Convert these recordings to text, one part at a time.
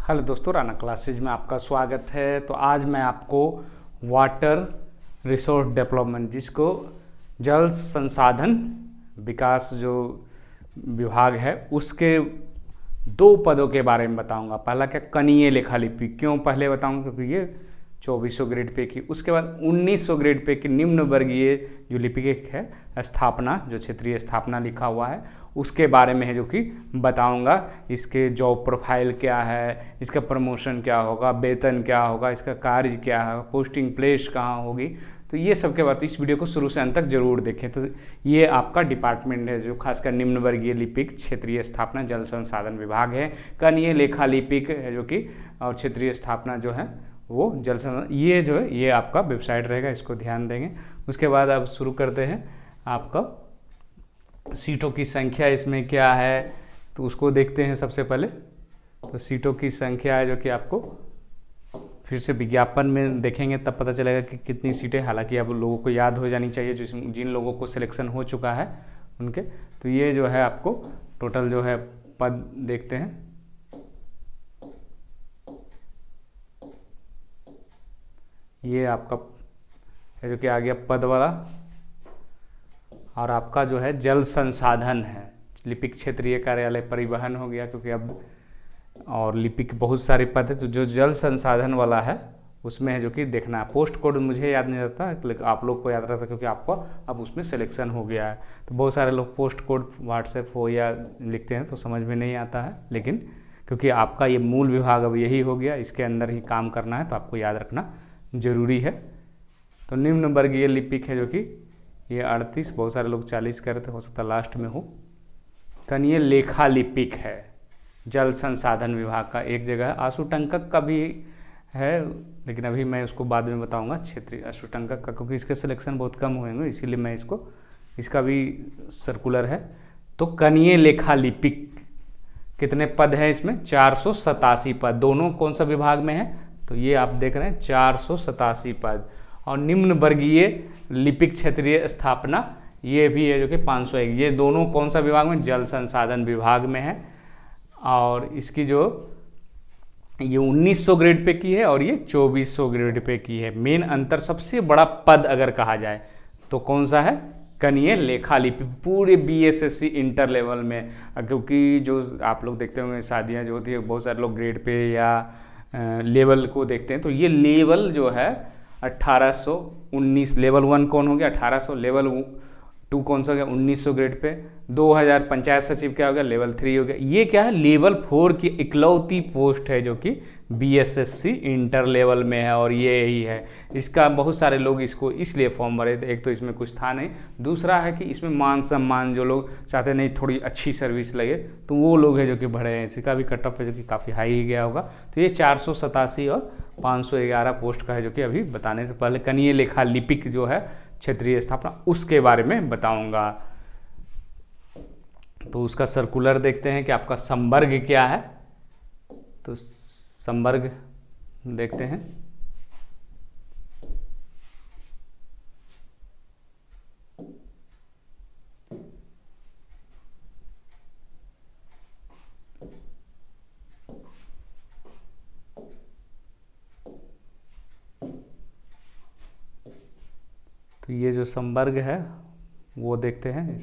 Hello दोस्तों, Rana classes में आपका स्वागत है। तो आज मैं आपको वाटर रिसोर्स डेवलपमेंट, जिसको जल संसाधन विकास जो विभाग है, उसके दो पदों के बारे में बताऊंगा। पहला क्या, कनीय लेखा लिपि। क्यों पहले बताऊंगा, क्योंकि ये 2400 ग्रेड पे की, उसके बाद 1900 ग्रेड पे की निम्न वर्गीय जो लिपिक है स्थापना, जो क्षेत्रीय स्थापना लिखा हुआ है, उसके बारे में है जो कि बताऊंगा। इसके जॉब प्रोफाइल क्या है, इसका प्रमोशन क्या होगा, वेतन क्या होगा, इसका कार्य क्या है, पोस्टिंग प्लेस कहाँ होगी, तो ये सब के बाद तो इस वीडियो को शुरू से अंत तक जरूर देखें। तो ये आपका डिपार्टमेंट है जो खासकर निम्न वर्गीय लिपिक क्षेत्रीय स्थापना जल संसाधन विभाग है। कनीय लेखा लिपिक है जो कि, और क्षेत्रीय स्थापना जो है वो जल संसाधन, ये जो है ये आपका वेबसाइट रहेगा, इसको ध्यान देंगे। उसके बाद अब शुरू करते हैं। आपका सीटों की संख्या इसमें क्या है तो उसको देखते हैं सबसे पहले। तो सीटों की संख्या है जो कि आपको फिर से विज्ञापन में देखेंगे तब पता चलेगा कि कितनी सीटें। हालांकि अब लोगों को याद हो जानी चाहिए, जो जिन लोगों को सिलेक्शन हो चुका है उनके। तो ये जो है आपको टोटल जो है पद देखते हैं। ये आपका है जो कि आ गया पद वाला, और आपका जो है जल संसाधन है, लिपिक क्षेत्रीय कार्यालय परिवहन हो गया, क्योंकि अब और लिपिक बहुत सारे पद है। तो जो जल संसाधन वाला है उसमें है जो कि देखना है। पोस्ट कोड मुझे याद नहीं रहता, लेकिन आप लोग को याद रहता, क्योंकि आपको अब उसमें सिलेक्शन हो गया है। तो बहुत सारे लोग पोस्ट कोड व्हाट्सएप हो या लिखते हैं तो समझ में नहीं आता है, लेकिन क्योंकि आपका ये मूल विभाग अब यही हो गया, इसके अंदर ही काम करना है, तो आपको याद रखना जरूरी है। तो निम्न वर्गीय लिपिक है जो कि ये 38, बहुत सारे लोग 40 कर रहे थे, हो सकता लास्ट में हो। कनीय लेखा लिपिक है जल संसाधन विभाग का, एक जगह है। आशुटंकक का भी है, लेकिन अभी मैं उसको बाद में बताऊंगा, क्षेत्रीय आशुटंकक का, क्योंकि इसके सिलेक्शन बहुत कम हुएंगे, इसीलिए मैं इसका भी सर्कुलर है। तो कनीय लेखा लिपिक कितने पद हैं इसमें? 487 पद। दोनों कौन सा विभाग में है तो ये आप देख रहे हैं 487 पद। और निम्न वर्गीय लिपिक क्षेत्रीय स्थापना ये भी है जो कि 501। ये दोनों कौन सा विभाग में? जल संसाधन विभाग में है। और इसकी जो ये 1900 ग्रेड पे की है और ये 2400 ग्रेड पे की है। मेन अंतर, सबसे बड़ा पद अगर कहा जाए तो कौन सा है? कनीय लेखा लिपि, पूरे बीएसएससी इंटर लेवल में। क्योंकि जो आप लोग देखते होंगे शादियाँ जो होती है, बहुत सारे लोग ग्रेड पे या लेवल को देखते हैं, तो ये लेवल जो है 1819, लेवल 1 कौन हो गया? 1800, लेवल 2 कौन सा हो गया? 1900 ग्रेड पे। 2000 पंचायत सचिव क्या हो गया? लेवल 3 हो गया। ये क्या है? लेवल 4 की इकलौती पोस्ट है जो कि बीएसएससी इंटर लेवल में है, और ये यही है। इसका बहुत सारे लोग इसको इसलिए फॉर्म भरे थे, एक तो इसमें कुछ था नहीं, दूसरा है कि इसमें मान सम्मान, जो लोग चाहते नहीं थोड़ी अच्छी सर्विस लगे, तो वो लोग है जो कि भरे हैं। इसका भी कट ऑफ है जो कि काफ़ी हाई ही गया होगा। तो ये 487 और 511 पोस्ट का है, जो कि अभी बताने से पहले कनीय लेखा लिपिक जो है क्षेत्रीय स्थापना, उसके बारे में बताऊंगा। तो उसका सर्कुलर देखते हैं कि आपका संवर्ग क्या है। तो संवर्ग देखते हैं। तो ये जो संवर्ग है वो देखते हैं।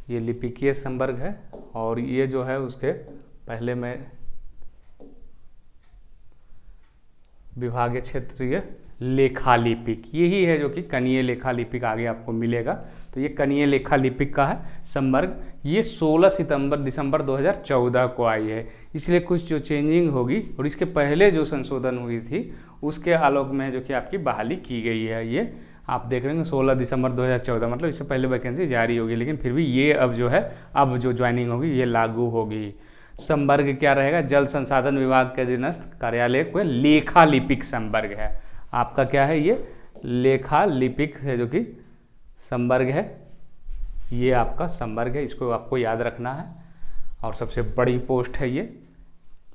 ये लिपिकीय संवर्ग है, और ये जो है उसके पहले में विभागीय क्षेत्रीय लेखा लिपिक, यही है जो कि कनीय लेखा लिपिक आगे आपको मिलेगा। तो ये कनीय लेखा लिपिक का है संवर्ग। ये 16 दिसंबर 2014 को आई है, इसलिए कुछ जो चेंजिंग होगी, और इसके पहले जो संशोधन हुई थी उसके आलोक में जो कि आपकी बहाली की गई है। ये आप देख रहे हैं 16 दिसंबर 2014, मतलब इससे पहले वैकेंसी जारी होगी, लेकिन फिर भी ये अब जो है, अब जो ज्वाइनिंग होगी ये लागू होगी। संवर्ग क्या रहेगा? जल संसाधन विभाग के अधीनस्थ कार्यालय को लेखा लिपिक संवर्ग है। आपका क्या है? ये लेखा लिपिक है जो कि संवर्ग है। ये आपका संवर्ग है, इसको आपको याद रखना है और सबसे बड़ी पोस्ट है ये।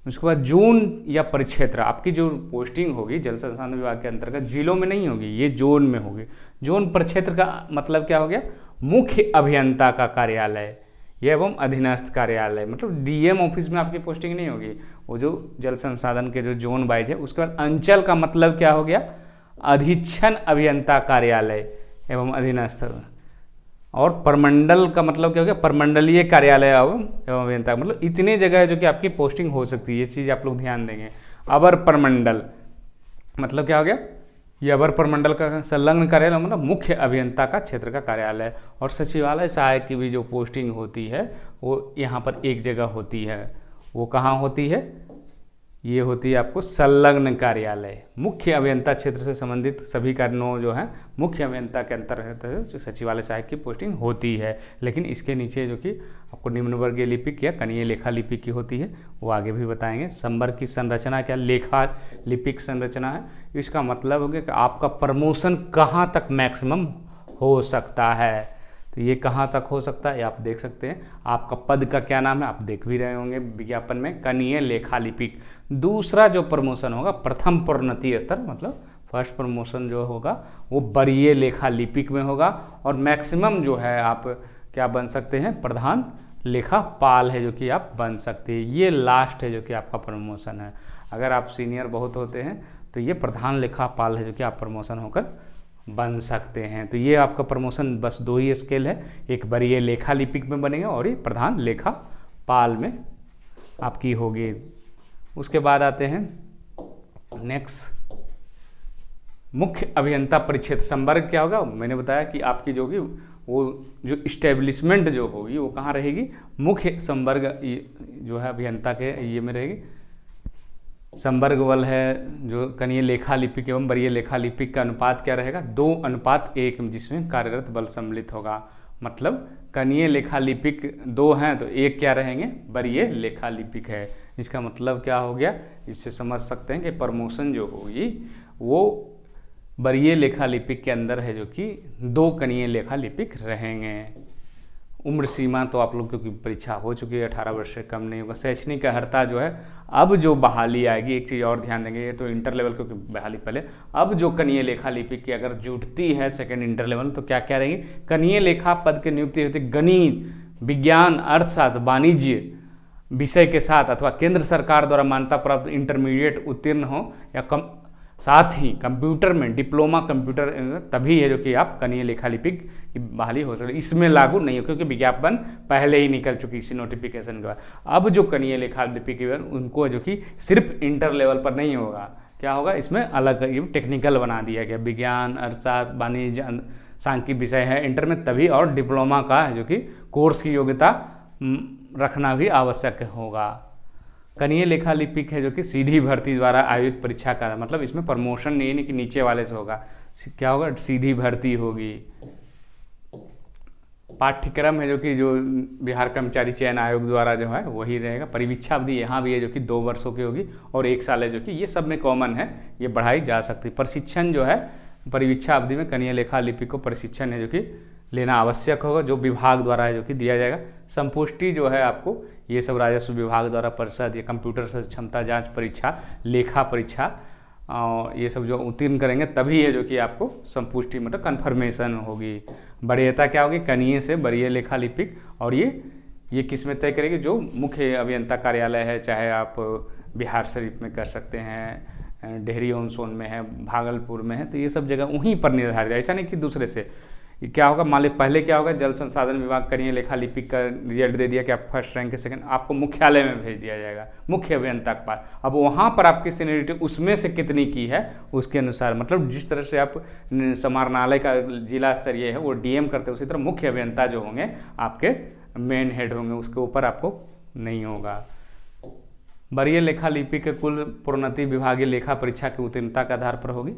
उसके बाद जोन या परिक्षेत्र, आपकी जो पोस्टिंग होगी जल संसाधन विभाग के अंतर्गत जिलों में नहीं होगी, ये जोन में होगी। जोन परिक्षेत्र का मतलब क्या हो गया, मुख्य अभियंता का कार्यालय एवं अधीनस्थ कार्यालय, मतलब डीएम ऑफिस में आपकी पोस्टिंग नहीं होगी। वो जो जल संसाधन के जो जोन वाइज है। उसके बाद अंचल का मतलब क्या हो गया, अधीक्षण अभियंता कार्यालय एवं अधीनस्थ। और परमंडल का मतलब क्या हो गया, परमंडलीय कार्यालय एवं अभियंता, मतलब इतने जगह है जो कि आपकी पोस्टिंग हो सकती है। ये चीज़ आप लोग ध्यान देंगे। अवर परमंडल मतलब क्या हो गया, ये अवर परमंडल का संलग्न कार्यालय मतलब मुख्य अभियंता का क्षेत्र का कार्यालय। और सचिवालय सहायक की भी जो पोस्टिंग होती है वो यहाँ पर एक जगह होती है। वो कहाँ होती है, ये होती है आपको संलग्न कार्यालय। मुख्य अभियंता क्षेत्र से संबंधित सभी कार्यों जो है मुख्य अभियंता के अंतर्गत जो सचिवालय सहायक की पोस्टिंग होती है। लेकिन इसके नीचे जो कि आपको निम्न वर्गीय लिपिक या कनीय लेखा लिपिक की होती है, वो आगे भी बताएंगे। संवर्ग की संरचना क्या, लेखा लिपिक संरचना है। इसका मतलब हो गया कि आपका प्रमोशन कहाँ तक मैक्सिमम हो सकता है। तो ये कहाँ तक हो सकता है ये आप देख सकते हैं। आपका पद का क्या नाम है, आप देख भी रहे होंगे विज्ञापन में, कनीय लेखा लिपिक। दूसरा जो प्रमोशन होगा, प्रथम प्रोन्नति स्तर मतलब फर्स्ट प्रमोशन जो होगा वो वरीय लेखा लिपिक में होगा। और मैक्सिमम जो है आप क्या बन सकते हैं, प्रधान लेखापाल है जो कि आप बन सकते हैं। ये लास्ट है जो कि आपका प्रमोशन है। अगर आप सीनियर बहुत होते हैं तो ये प्रधान लेखापाल है जो कि आप प्रमोशन होकर बन सकते हैं। तो ये आपका प्रमोशन बस 2 ही स्केल है, एक वरीय लेखा लिपिक में बनेगा और ये प्रधान लेखापाल में आपकी होगी। उसके बाद आते हैं नेक्स्ट, मुख्य अभियंता परिक्षेत्र। संवर्ग क्या होगा, मैंने बताया कि आपकी जो होगी वो जो इस्टेब्लिशमेंट जो होगी वो कहाँ रहेगी, मुख्य संवर्ग जो है अभियंता के ये में रहेगी। संवर्ग बल है जो कनीय लेखा लिपिक एवं वरीय लेखा लिपिक का अनुपात क्या रहेगा, 2:1, जिसमें कार्यरत बल सम्मिलित होगा। मतलब कनीय लेखा लिपिक 2 हैं तो 1 क्या रहेंगे, वरीय लेखा लिपिक है। इसका मतलब क्या हो गया, इससे समझ सकते हैं कि प्रमोशन जो होगी वो वरीय लेखा लिपिक के अंदर है जो कि 2 कनीय लेखा लिपिक रहेंगे। उम्र सीमा तो आप लोग क्योंकि परीक्षा हो चुकी है, 18 वर्ष से कम नहीं होगा। शैक्षणिक अर्हता जो है, अब जो बहाली आएगी, एक चीज़ और ध्यान देंगे, ये तो इंटर लेवल क्योंकि बहाली पहले, अब जो कनीय लेखा लिपिक की अगर जुटती है सेकंड इंटर लेवल तो क्या क्या रहेगी, कनीय लेखा पद की नियुक्ति होती है गणित, विज्ञान, अर्थशास्त्र, वाणिज्य विषय के साथ अथवा केंद्र सरकार द्वारा मान्यता प्राप्त इंटरमीडिएट उत्तीर्ण हो या साथ ही कंप्यूटर में डिप्लोमा कंप्यूटर, तभी है जो कि आप कनीय लेखा लिपिक की बहाली हो सकती है। इसमें लागू नहीं हो क्योंकि विज्ञापन पहले ही निकल चुकी इसी नोटिफिकेशन के बाद। अब जो कनीय लेखा लिपिक उनको जो कि सिर्फ इंटर लेवल पर नहीं होगा, क्या होगा इसमें अलग टेक्निकल बना दिया गया। विज्ञान, अर्थशास्त्र, वाणिज्य, सांख्यिक विषय है इंटर में तभी, और डिप्लोमा का जो कि कोर्स की योग्यता रखना भी आवश्यक होगा। कनीय लेखा लिपिक है जो कि सीधी भर्ती द्वारा आयोजित परीक्षा का, मतलब इसमें प्रमोशन नहीं कि नीचे वाले से होगा, क्या होगा सीधी भर्ती होगी। पाठ्यक्रम है जो कि जो बिहार कर्मचारी चयन आयोग द्वारा जो है वही रहेगा। परिवीक्षा अवधि यहाँ भी है जो कि 2 वर्षों की होगी और 1 साल है जो कि ये सब में कॉमन है, ये बढ़ाई जा सकती है। प्रशिक्षण जो है परिवीक्षा अवधि में कनीय लेखा लिपिक को प्रशिक्षण है जो कि लेना आवश्यक होगा, जो विभाग द्वारा है जो कि दिया जाएगा। संपुष्टि जो है आपको ये सब राजस्व विभाग द्वारा परिषद या कंप्यूटर से क्षमता जांच परीक्षा, लेखा परीक्षा ये सब जो उत्तीर्ण करेंगे तभी है जो कि आपको संपुष्टि मतलब कन्फर्मेशन होगी। वरीयता क्या होगी, कनीय से वरीय लेखा लिपिक, और ये किस में तय करेगी, जो मुख्य अभियंता कार्यालय है, चाहे आप बिहार शरीफ में कर सकते हैं, डेहरी ऑन सोन में है, भागलपुर में है, तो ये सब जगह वहीं पर निर्धारित है, ऐसा नहीं कि दूसरे से। क्या होगा, मान लीजिए पहले क्या होगा, जल संसाधन विभाग कनीय लेखा लिपिक का रिजल्ट दे दिया कि आप फर्स्ट रैंक के सेकंड, आपको मुख्यालय में भेज दिया जाएगा, मुख्य अभियंता के पास। अब वहाँ पर आपकी सीनियरिटी उसमें से कितनी की है उसके अनुसार, मतलब जिस तरह से आप समाहरणालय का जिला स्तरीय है वो डीएम करते हैं, उसी तरह मुख्य अभियंता जो होंगे आपके मेन हेड होंगे, उसके ऊपर आपको नहीं होगा। वरीय लेखा लिपिक के कुल प्रोन्नति विभागीय लेखा परीक्षा की उत्तीर्णता के आधार पर होगी।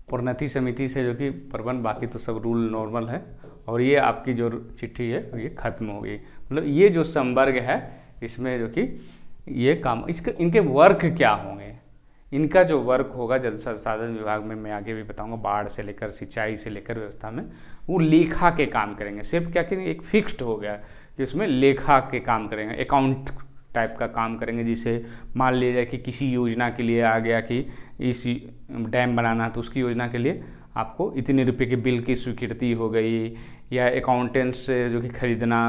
प्रोन्नति समिति से जो कि प्रबंध, बाकी तो सब रूल नॉर्मल है। और ये आपकी जो चिट्ठी है ये खत्म हो गई। मतलब ये जो संवर्ग है इसमें जो कि ये काम, इसके इनके वर्क क्या होंगे, इनका जो वर्क होगा जल संसाधन विभाग में, मैं आगे भी बताऊंगा, बाढ़ से लेकर सिंचाई से लेकर व्यवस्था में, वो लेखा के काम करेंगे। सिर्फ क्या करेंगे, एक फिक्स्ड हो गया कि उसमें लेखा के काम करेंगे, अकाउंट टाइप का काम करेंगे। जिसे मान लिया जाए कि किसी योजना के लिए आ गया कि इस डैम बनाना है, तो उसकी योजना के लिए आपको इतने रुपए के बिल की स्वीकृति हो गई, या अकाउंटेंट से जो कि खरीदना,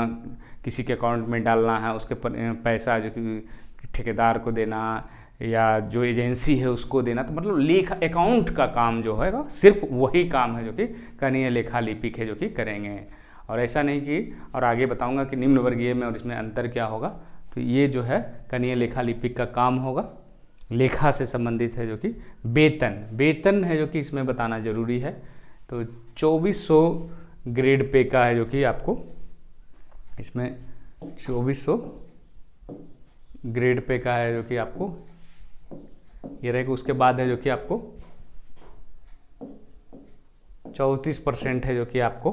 किसी के अकाउंट में डालना है, उसके पैसा जो कि ठेकेदार को देना या जो एजेंसी है उसको देना। तो मतलब लेखा अकाउंट का काम जो है सिर्फ वही काम है जो कि कनीय लेखा लिपिक है जो कि करेंगे। और ऐसा नहीं कि, और आगे बताऊंगा कि निम्न वर्गीय में और इसमें अंतर क्या होगा। तो ये जो है कनीय लेखा लिपिक का काम होगा, लेखा से संबंधित है जो कि वेतन है जो कि इसमें बताना जरूरी है। तो 2400 ग्रेड पे का है जो कि आपको इसमें 2400 ग्रेड पे का है जो कि आपको ये रहेगा। उसके बाद है जो कि आपको 34% है जो कि आपको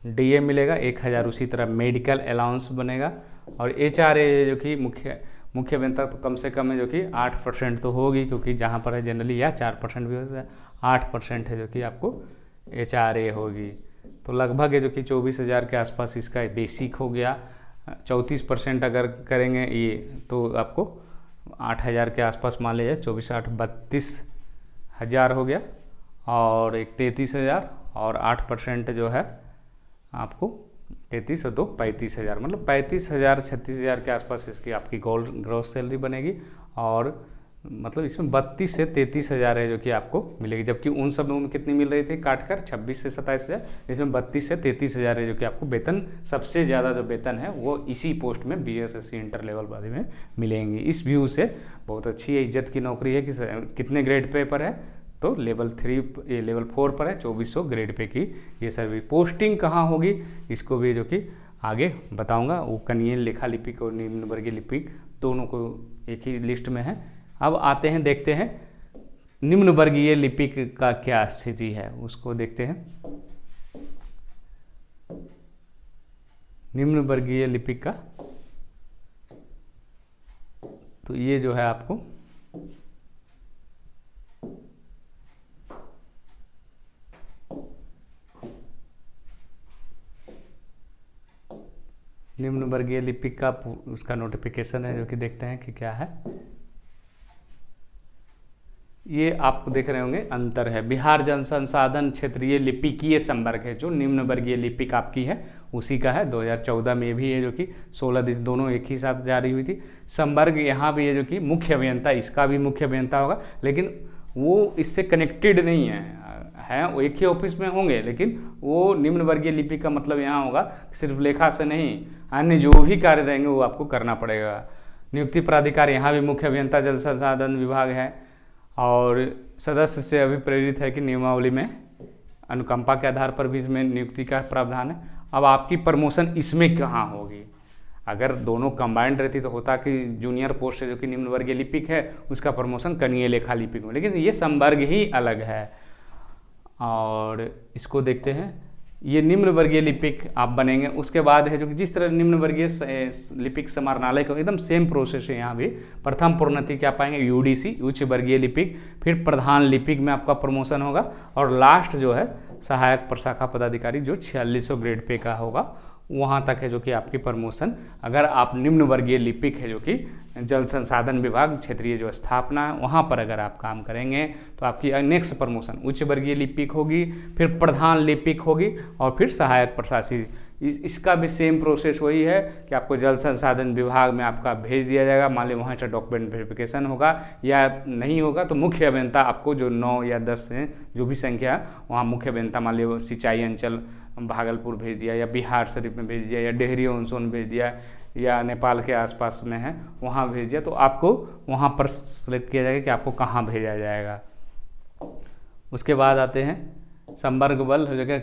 डीए मिलेगा, 1000। उसी तरह मेडिकल अलाउंस बनेगा। और एचआरए जो कि मुख्य अभियंता तो कम से कम है जो कि 8% तो होगी, क्योंकि जहाँ पर है जनरली या 4% भी होता है, 8% है जो कि आपको एचआरए होगी। तो लगभग है जो कि 24,000 के आसपास इसका बेसिक हो गया। 34% अगर करेंगे ये तो आपको 8,000 के आसपास मान लीजिए, 24 8 32,000 हो गया, और एक 33,000, और 8% जो है आपको 33 और 2 35,000, मतलब 35,000 36,000 के आसपास इसकी आपकी ग्रॉस सैलरी बनेगी। और मतलब इसमें 32 से 33,000 है जो कि आपको मिलेगी, जबकि उन सब में कितनी मिल रही थी काटकर 26 से 27,000, इसमें 32 से 33,000 है जो कि आपको वेतन, सबसे ज़्यादा जो वेतन है वो इसी पोस्ट में बीएसएससी इंटर लेवल वाले में मिलेंगी। इस व्यू से बहुत अच्छी है, इज्जत की नौकरी है। कि कितने ग्रेड पे पर है, तो लेवल 4 पर है, 2400 ग्रेड पे की ये सर्विस। पोस्टिंग कहाँ होगी इसको भी जो कि आगे बताऊंगा। वो कनीय लेखा लिपिक और निम्न वर्गीय लिपिक दोनों को एक ही लिस्ट में है। अब आते हैं, देखते हैं निम्न वर्गीय लिपिक का क्या स्थिति है, उसको देखते हैं। निम्न वर्गीय लिपिक का तो ये जो है आपको निम्न वर्गीय लिपिक का उसका नोटिफिकेशन है जो कि देखते हैं कि क्या है। ये आप देख रहे होंगे, अंतर है। बिहार जन संसाधन क्षेत्रीय लिपिकीय संवर्ग है जो निम्न वर्गीय लिपिक आपकी है, उसी का है। 2014 में भी है जो कि 16 दोनों एक ही साथ जारी हुई थी। संवर्ग यहाँ भी है जो कि मुख्य अभियंता, इसका भी मुख्य अभियंता होगा, लेकिन वो इससे कनेक्टेड नहीं है, वो एक ही ऑफिस में होंगे, लेकिन वो निम्न वर्गीय लिपिक का मतलब यहाँ होगा सिर्फ लेखा से नहीं, अन्य जो भी कार्य रहेंगे वो आपको करना पड़ेगा। नियुक्ति प्राधिकार यहाँ भी मुख्य अभियंता जल संसाधन विभाग है, और सदस्य से अभिप्रेरित है कि नियमावली में अनुकंपा के आधार पर भी इसमें नियुक्ति का प्रावधान है। अब आपकी प्रमोशन इसमें कहाँ होगी, अगर दोनों कंबाइंड रहती तो होता कि जूनियर पोस्ट है जो कि निम्न वर्गीय लिपिक है, उसका प्रमोशन कनीय लेखा लिपिक में, लेकिन ये संवर्ग ही अलग है। और इसको देखते हैं, ये निम्न वर्गीय लिपिक आप बनेंगे। उसके बाद है जो कि जिस तरह निम्न वर्गीय लिपिक समाहरणालय को एकदम सेम प्रोसेस है, यहाँ भी प्रथम प्रोन्नति क्या पाएंगे, यूडीसी उच्च वर्गीय लिपिक, फिर प्रधान लिपिक में आपका प्रमोशन होगा, और लास्ट जो है सहायक प्रशाखा पदाधिकारी जो 4600 ग्रेड पे का होगा, वहाँ तक है जो कि आपकी प्रमोशन। अगर आप निम्न वर्गीय लिपिक है जो कि जल संसाधन विभाग क्षेत्रीय जो स्थापना है वहाँ पर अगर आप काम करेंगे तो आपकी नेक्स्ट प्रमोशन उच्च वर्गीय लिपिक होगी, फिर प्रधान लिपिक होगी, और फिर सहायक प्रशासी। इसका भी सेम प्रोसेस वही है कि आपको जल संसाधन विभाग में आपका भेज दिया जाएगा। मान लीजिए वहाँ से डॉक्यूमेंट वेरिफिकेशन होगा या नहीं होगा तो मुख्य अभियंता आपको जो 9 या 10 है जो भी संख्या है, वहाँ मुख्य अभियंता मान लीजिए सिंचाई अंचल भागलपुर भेज दिया, या बिहार शरीफ में भेज दिया, या डेहरी ऑनसोन भेज दिया, या नेपाल के आसपास में है वहाँ भेज दिया, तो आपको वहाँ पर सेलेक्ट किया जाएगा कि आपको कहाँ भेजा जाएगा। उसके बाद आते हैं संवर्ग बल हो जाएगा,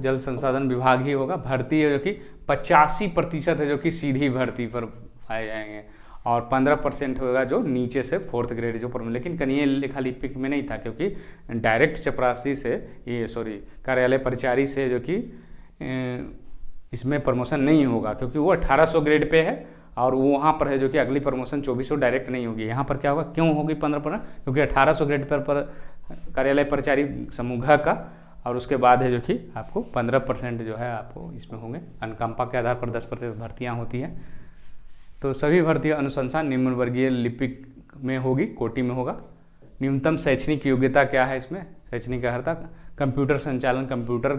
जल संसाधन विभाग ही होगा। भर्ती है जो कि 85% है जो कि सीधी भर्ती पर पाए जाएंगे, और 15% होगा जो नीचे से 4th ग्रेड जो पर, लेकिन कनीय लेखा लिपिक में नहीं था, क्योंकि डायरेक्ट चपरासी से कार्यालय परिचारी से जो कि इसमें प्रमोशन नहीं होगा, क्योंकि वो 1800 ग्रेड पे है और वहाँ पर है जो कि अगली प्रमोशन 2400 डायरेक्ट नहीं होगी। यहाँ पर क्या होगा, क्यों होगी 15%? क्योंकि 1800 ग्रेड पर कार्यालय परिचारी समूह का, और उसके बाद है जो कि आपको 15% जो है आपको इसमें होंगे। अनुकंपा के आधार पर 10% भर्तियाँ होती हैं। तो सभी भर्तियाँ अनुशंसा निम्न वर्गीय लिपिक में होगी, कोटि में होगा। न्यूनतम शैक्षणिक योग्यता क्या है इसमें? शैक्षणिक अर्हता कंप्यूटर संचालन, कंप्यूटर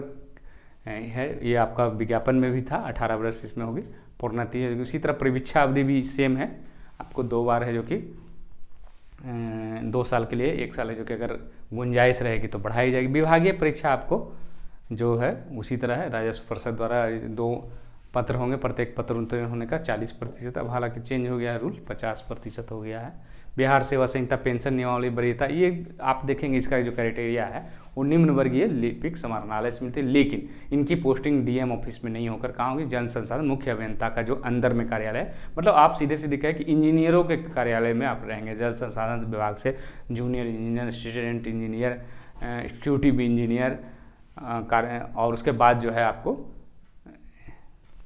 है, ये आपका विज्ञापन में भी था, 18 वर्ष इसमें होगी। प्रोन्नति है, उसी तरह परीक्षा अवधि भी सेम है, आपको 2 बार है जो कि 2 साल के लिए 1 साल है जो कि अगर गुंजाइश रहेगी तो बढ़ाई जाएगी। विभागीय परीक्षा आपको जो है उसी तरह है, राजस्व परिषद द्वारा 2 पत्र होंगे, प्रत्येक पत्र उत्तीर्ण होने का 40%। अब हालांकि चेंज हो गया है रूल, 50% हो गया है। बिहार सेवा संहिता पेंशन नियमावली वरीयता, ये आप देखेंगे इसका जो क्राइटेरिया है वो निम्न वर्गीय लिपिक समाहरणालय से मिलती है, लेकिन इनकी पोस्टिंग डीएम ऑफिस में नहीं होकर कहाँ होगी? जन संसाधन मुख्य अभियंता का जो अंदर में कार्यालय है, मतलब आप सीधे सीधे कहें कि इंजीनियरों के कार्यालय में आप रहेंगे। जल संसाधन विभाग से junior engineer, assistant engineer, executive engineer और उसके बाद जो है आपको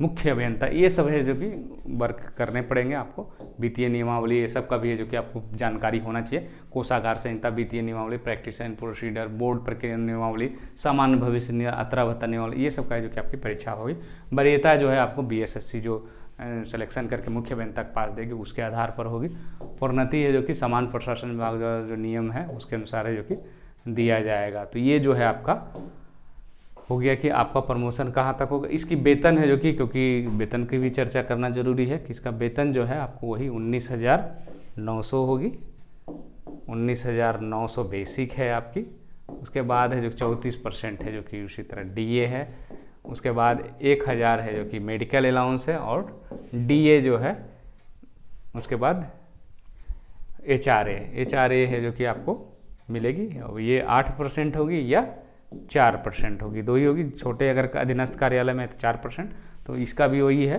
मुख्य अभियंता, ये सब है जो कि वर्क करने पड़ेंगे आपको। वित्तीय नियमावली ये सब का भी है जो कि आपको जानकारी होना चाहिए। कोषागार संहिता, वित्तीय नियमावली, प्रैक्टिस एंड प्रोसीडर, बोर्ड प्रक्रिया नियमावली, सामान्य भविष्य अतरा भत्ता नियमावली, ये सब का है जो कि आपकी परीक्षा होगी। वरीयता जो है आपको बीएसएससी जो सिलेक्शन करके मुख्य अभियंता पास देगी उसके आधार पर होगी। प्रोन्नति है जो कि समान प्रशासन विभाग द्वारा जो नियम है उसके अनुसार है जो कि दिया जाएगा। तो ये जो है आपका हो गया कि आपका प्रमोशन कहाँ तक होगा। इसकी वेतन है जो कि, क्योंकि वेतन की भी चर्चा करना जरूरी है कि इसका वेतन जो है आपको वही 19,900 होगी। 19,900 बेसिक है आपकी। उसके बाद है जो 34% है जो कि उसी तरह डीए है। उसके बाद 1,000 है जो कि मेडिकल अलाउंस है, और डीए जो है उसके बाद एचआरए है जो कि आपको मिलेगी। और ये 8% होगी या 4% होगी, 2 ही होगी। छोटे अगर अधीनस्थ कार्यालय में तो 4%, तो इसका भी वही है।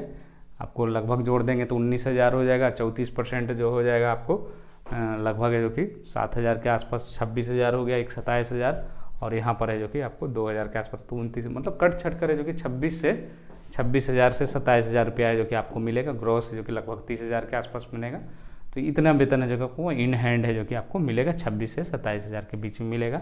आपको लगभग जोड़ देंगे तो 19,000 हो जाएगा। 34% जो हो जाएगा आपको लगभग है जो कि 7,000 के आसपास, 26,000 हो गया, एक 27,000, और यहाँ पर है जो कि आपको 2,000 के आसपास, तो 29, मतलब कट छट कर है जो कि 26,000 से 27,000 रुपया है जो कि आपको मिलेगा। ग्रॉस है जो कि लगभग 30,000 के आसपास मिलेगा। तो इतना वेतन है जो कि आपको इन हैंड है जो कि आपको मिलेगा, 26 से 27,000 के बीच में मिलेगा।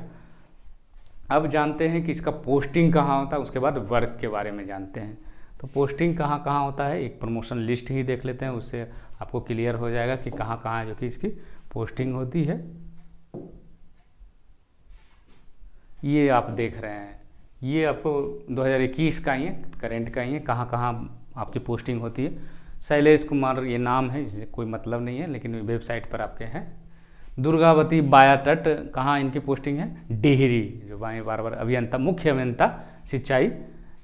अब जानते हैं कि इसका पोस्टिंग कहाँ होता है, उसके बाद वर्क के बारे में जानते हैं। तो पोस्टिंग कहाँ कहाँ होता है, एक प्रमोशन लिस्ट ही देख लेते हैं, उससे आपको क्लियर हो जाएगा कि कहाँ कहाँ जो कि इसकी पोस्टिंग होती है। ये आप देख रहे हैं, ये आपको 2021 का ही है, करेंट का ही है, कहाँ कहाँ आपकी पोस्टिंग होती है। शैलेश कुमार ये नाम है, इससे कोई मतलब नहीं है, लेकिन वेबसाइट पर आपके हैं। दुर्गावती बाया तट, कहाँ इनकी पोस्टिंग है? डेहरी, जो बार बार अभियंता, मुख्य अभियंता सिंचाई,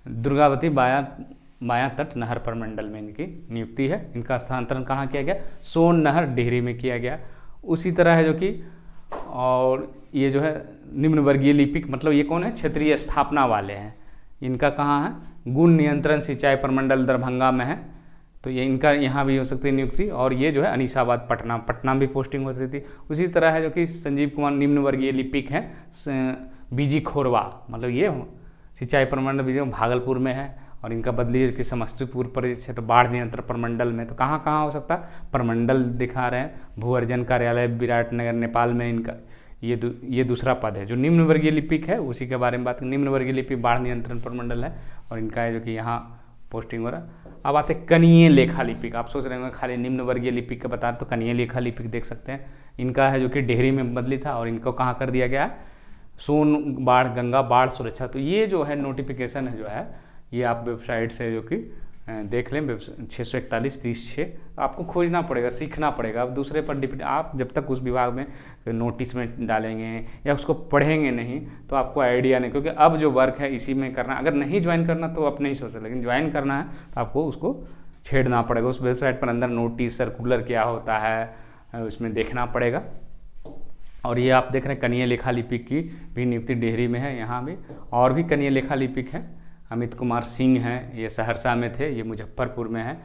दुर्गावती बाया तट नहर प्रमंडल में इनकी नियुक्ति है। इनका स्थानांतरण कहाँ किया गया? सोन नहर डेहरी में किया गया। उसी तरह है जो कि, और ये जो है निम्न वर्गीय लिपिक, मतलब ये कौन है? क्षेत्रीय स्थापना वाले हैं। इनका कहाँ है? गुण नियंत्रण सिंचाई प्रमंडल दरभंगा में है, तो ये इनका यहाँ भी हो सकती है नियुक्ति। और ये जो है अनीसाबाद पटना भी पोस्टिंग हो सकती है। उसी तरह है जो कि संजीव कुमार निम्न वर्गीय लिपिक हैं, बीजी खोरवा, मतलब ये सिंचाई प्रमंडल भागलपुर में है, और इनका बदली कि समस्तीपुर परिक्षेत्र बाढ़ नियंत्रण प्रमंडल में। तो कहाँ कहाँ हो सकता है? प्रमंडल दिखा रहे हैं, भूअर्जन कार्यालय विराटनगर नेपाल में इनका ये दूसरा पद है। जो निम्न वर्गीय लिपिक है उसी के बारे में बात। निम्न वर्गीय लिपिक बाढ़ नियंत्रण प्रमंडल है, और इनका है जो कि यहाँ पोस्टिंग हो रहा है। अब आते कनीय लेखा लिपिक। आप सोच रहे होंगे खाली निम्न वर्गीय लिपिक का बता रहे, तो कनीय लेखा लिपिक देख सकते हैं। इनका है जो कि डेहरी में बदली था, और इनको कहाँ कर दिया गया है? सोन बाढ़ गंगा बाढ़ सुरक्षा। तो ये जो है नोटिफिकेशन है जो है, ये आप वेबसाइट से जो कि देख लें, 641-30-6। आपको खोजना पड़ेगा, सीखना पड़ेगा। अब दूसरे पर डिपेंड, आप जब तक उस विभाग में नोटिस में डालेंगे या उसको पढ़ेंगे नहीं तो आपको आइडिया नहीं, क्योंकि अब जो वर्क है इसी में करना। अगर नहीं ज्वाइन करना तो आप नहीं सोच सकते, लेकिन ज्वाइन करना है तो आपको उसको छेड़ना पड़ेगा। उस वेबसाइट पर अंदर नोटिस सर्कुलर क्या होता है उसमें देखना पड़ेगा। और ये आप देख रहे हैं कनीय लेखा लिपिक की भी नियुक्ति डेहरी में है। यहाँ भी और भी कनीय लेखा लिपिक हैं, अमित कुमार सिंह हैं, ये सहरसा में थे, ये मुजफ्फरपुर में है।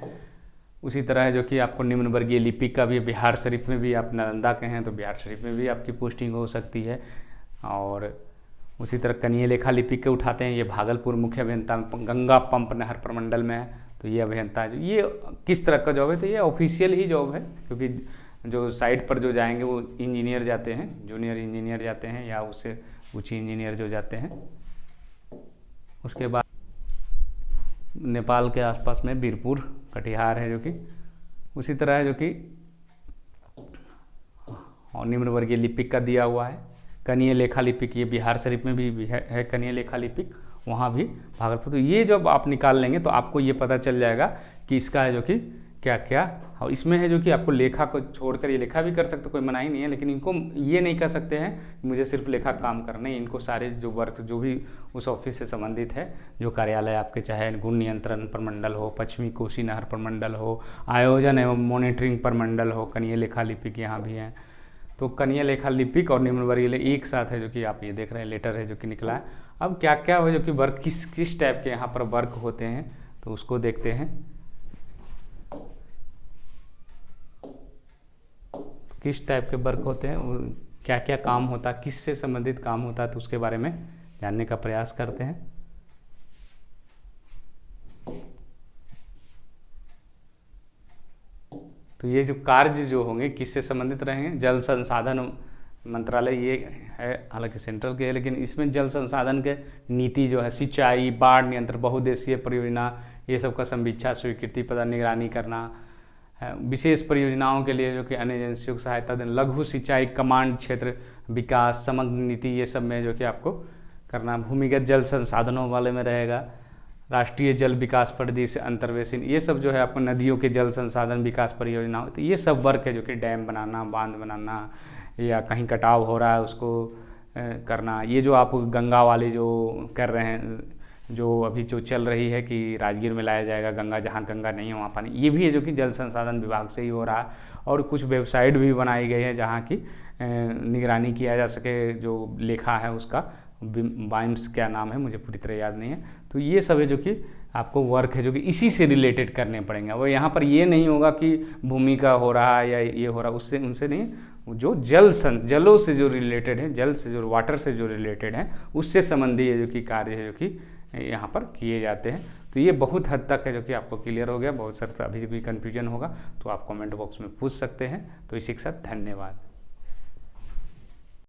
उसी तरह है जो कि आपको निम्न वर्गीय लिपिक का भी बिहार शरीफ में भी, आप नालंदा के हैं तो बिहार शरीफ में भी आपकी पोस्टिंग हो सकती है। और उसी तरह कनीय लेखा लिपिक के उठाते हैं, ये भागलपुर मुख्य अभियंता गंगा पंप नहर प्रमंडल में है, तो ये अभियंता जो ये किस तरह का जॉब है, तो ये ऑफिशियल ही जॉब है, क्योंकि जो साइट पर जो जाएंगे वो इंजीनियर जाते हैं, जूनियर इंजीनियर जाते हैं या उससे ऊंची इंजीनियर जो जाते हैं। उसके बाद नेपाल के आसपास में बीरपुर कटिहार है जो कि उसी तरह है, जो कि निम्न वर्गीय लिपिक का दिया हुआ है। कनीय लेखा लिपिक ये बिहार शरीफ में भी है कनीय लेखा लिपिक, वहाँ भी भागलपुर। तो ये जब आप निकाल लेंगे तो आपको ये पता चल जाएगा कि इसका है जो कि क्या क्या, और इसमें है जो कि आपको लेखा को छोड़कर ये लेखा भी कर सकते, कोई मनाही नहीं है, लेकिन इनको ये नहीं कर सकते हैं मुझे सिर्फ लेखा काम करना है। इनको सारे जो वर्क जो भी उस ऑफिस से संबंधित है, जो कार्यालय आपके, चाहे गुण नियंत्रण प्रमंडल हो, पश्चिमी कोसी नहर प्रमंडल हो, आयोजन एवं मॉनिटरिंग प्रमंडल हो, कनीय लेखा लिपिक यहाँ भी हैं। तो कनीय लेखा लिपिक और निम्न वर्गीय एक साथ है, जो कि आप ये देख रहे हैं लेटर है जो कि निकला है। अब क्या क्या हो जो कि वर्क किस टाइप के यहाँ पर वर्क होते हैं, तो उसको देखते हैं। किस टाइप के वर्क होते हैं, क्या क्या काम होता है, किससे संबंधित काम होता है, तो उसके बारे में जानने का प्रयास करते हैं। तो ये जो कार्य जो होंगे किससे संबंधित रहेंगे, जल संसाधन मंत्रालय ये है, हालांकि सेंट्रल के है, लेकिन इसमें जल संसाधन के नीति जो है, सिंचाई, बाढ़ नियंत्रण, बहुउद्देशीय परियोजना, ये सब का समीक्षा, स्वीकृति प्रदान, निगरानी करना, विशेष परियोजनाओं के लिए जो कि अन्य एजेंसियों को सहायता देना, लघु सिंचाई कमांड क्षेत्र विकास, समग्र नीति, ये सब में जो कि आपको करना। भूमिगत जल संसाधनों वाले में रहेगा, राष्ट्रीय जल विकास परिदृश्य अंतर्वेशन, ये सब जो है आपको नदियों के जल संसाधन विकास परियोजना, तो ये सब वर्क है जो कि डैम बनाना, बांध बनाना, या कहीं कटाव हो रहा है उसको करना। ये जो आप गंगा वाले जो कर रहे हैं, जो अभी जो चल रही है कि राजगीर में लाया जाएगा गंगा, जहाँ गंगा नहीं है वहाँ पानी, ये भी है जो कि जल संसाधन विभाग से ही हो रहा है। और कुछ वेबसाइट भी बनाई गई है जहाँ की निगरानी किया जा सके, जो लेखा है उसका, बाइम्स क्या नाम है मुझे पूरी तरह याद नहीं है। तो ये सब है जो कि आपको वर्क है जो कि इसी से रिलेटेड करने पड़ेंगे। और यहाँ पर ये नहीं होगा कि भूमि का हो रहा है या ये हो रहा है, उससे उनसे नहीं, जो जलों से जो रिलेटेड है, जल से जो वाटर से जो रिलेटेड है, उससे संबंधी है जो कि कार्य है जो कि यहाँ पर किए जाते हैं। तो ये बहुत हद तक है जो कि आपको क्लियर हो गया। बहुत सारा अभी भी कन्फ्यूजन होगा तो आप कमेंट बॉक्स में पूछ सकते हैं। तो इसी के साथ धन्यवाद।